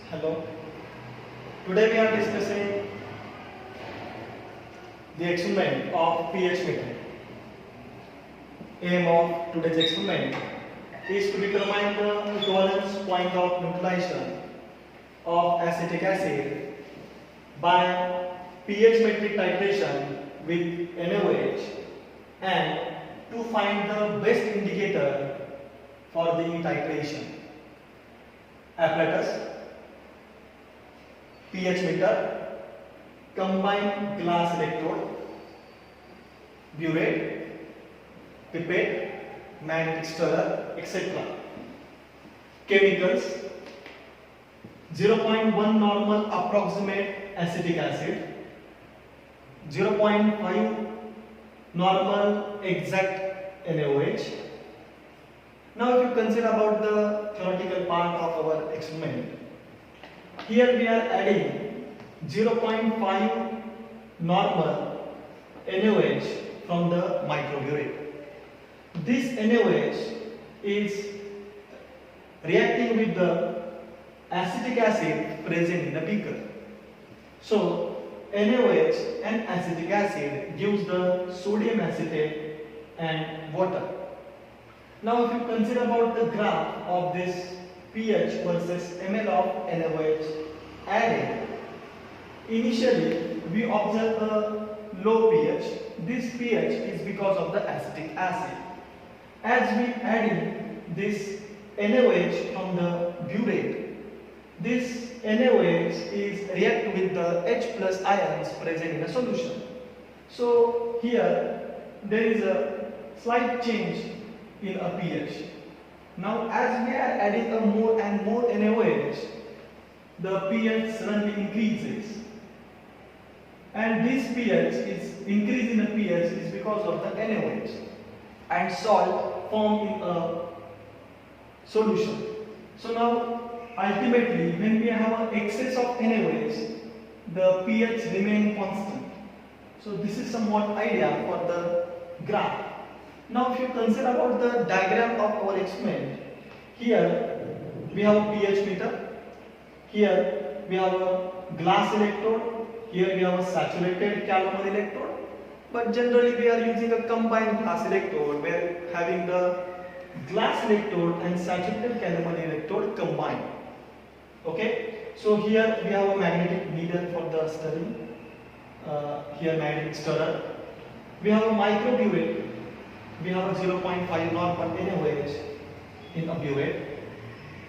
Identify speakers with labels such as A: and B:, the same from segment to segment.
A: Hello. Today we are discussing the experiment of pH meter. Aim of today's experiment is to determine the equivalence point of neutralization of acetic acid by pH metric titration with NaOH and to find the best indicator for the titration. Apparatus, pH meter, combined glass electrode, burette, pipette, magnetic stirrer, etc. Chemicals: 0.1 normal approximate acetic acid, 0.5 normal exact NaOH. Now if you consider about the theoretical part of our experiment, here we are adding 0.5 normal NaOH from the microburette. This NaOH is reacting with the acetic acid present in the beaker. So NaOH and acetic acid gives the sodium acetate and water. Now if you consider about the graph of this pH versus ml of NaOH added, initially we observe a low pH. This pH is because of the acetic acid. As we add in this NaOH from the burette, this NaOH is react with the H plus ions present in the solution. So here there is a slight change in a pH. Now as we are adding a more and more NaOH, the pH suddenly increases. And this pH is increase in the pH is because of the NaOH and salt formed in a solution. So now ultimately when we have an excess of NaOH, the pH remain constant. So this is somewhat idea for the graph. Now if you consider about the diagram of our experiment, here we have a pH meter, here we have a glass electrode, here we have a saturated calomel electrode, but generally we are using a combined glass electrode where having the glass electrode and saturated calomel electrode combined. Okay, so here we have a magnetic needle for the stirring, here magnetic stirrer, we have a microburette. We have a 0.5 normal NaOH in a burette.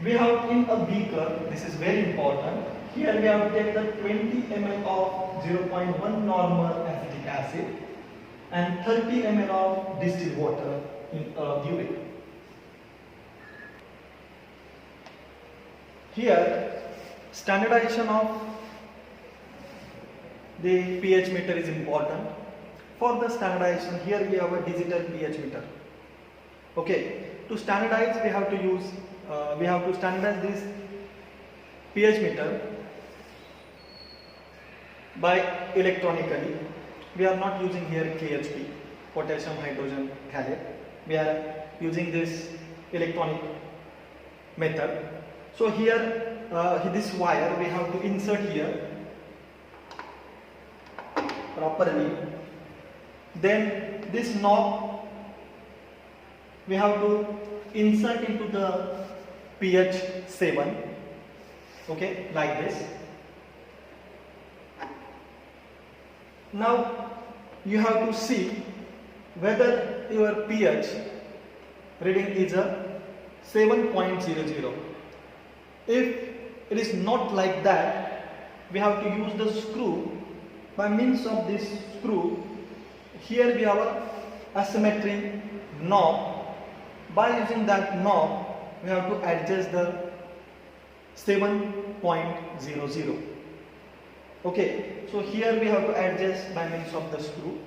A: We have in a beaker, this is very important. Here we have to take the 20 ml of 0.1 normal acetic acid and 30 ml of distilled water in a burette. Here, standardization of the pH meter is important. For the standardization, here we have a digital pH meter. Okay, to standardize we have to use, we have to standardize this pH meter by electronically. We are not using here KHP, potassium hydrogen halide. We are using this electronic method. So here, this wire we have to insert here properly. Then this knob we have to insert into the pH 7, okay, like this. Now you have to see whether your pH reading is a 7.00. If it is not like that, we have to use the screw. By means of this screw, here we have a asymmetry knob. By using that knob, we have to adjust the 7.00. Okay, so here we have to adjust by means of the screw.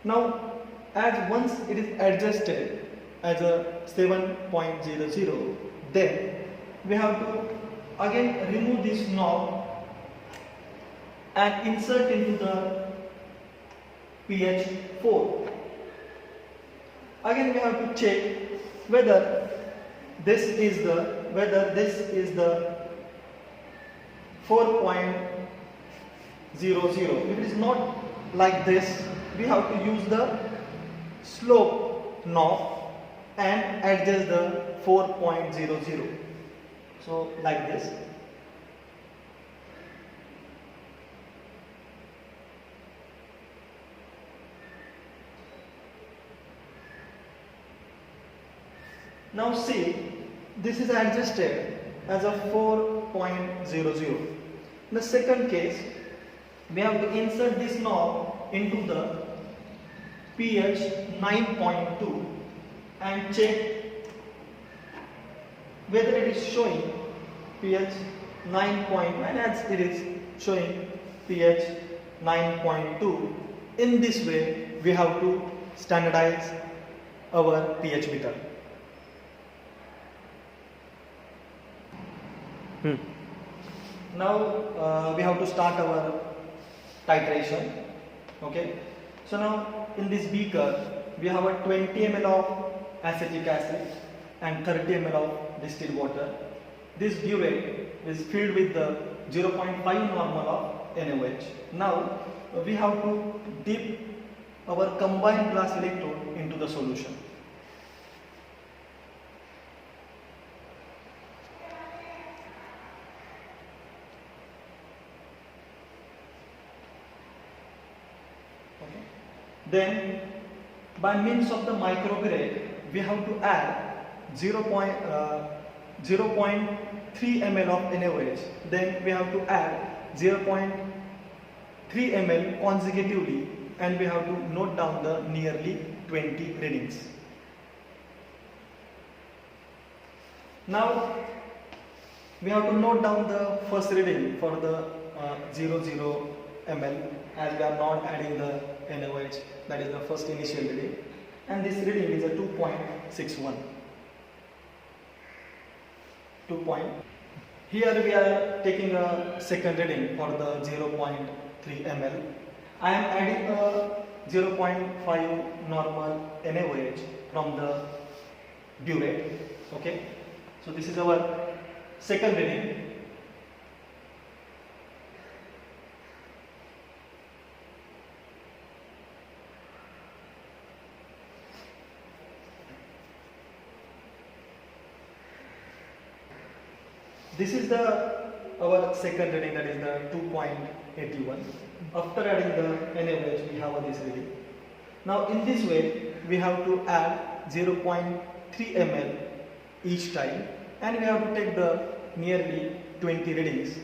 A: Now, as once it is adjusted as a 7.00, then we have to again remove this knob and insert into the pH 4. Again we have to check whether this is the 4.00. If it is not like this, we have to use the slope knob and adjust the 4.00. So like this. Now see, this is adjusted as a 4.00. In the second case, we have to insert this knob into the pH 9.2 and check whether it is showing pH 9.9 as it is showing pH 9.2. In this way, we have to standardize our pH meter. Now we have to start our titration. Okay. So now in this beaker we have a 20 ml of acetic acid and 30 ml of distilled water. This burette is filled with the 0.5 normal of NaOH. Now we have to dip our combined glass electrode into the solution. Then by means of the microburette, we have to add 0.3 ml of NaOH. Then we have to add 0.3 ml consecutively, and we have to note down the nearly 20 readings. Now we have to note down the first reading for the 0 ml, as we are not adding the NaOH. That is the first initial reading, and this reading is a 2.61. Here we are taking a second reading for the 0.3 ml. I am adding a 0.5 normal NaOH from the burette. Okay, so this is our second reading. This is our second reading, that is the 2.81. After adding the NaOH, we have this reading. Now in this way, we have to add 0.3 ml each time, and we have to take the nearly 20 readings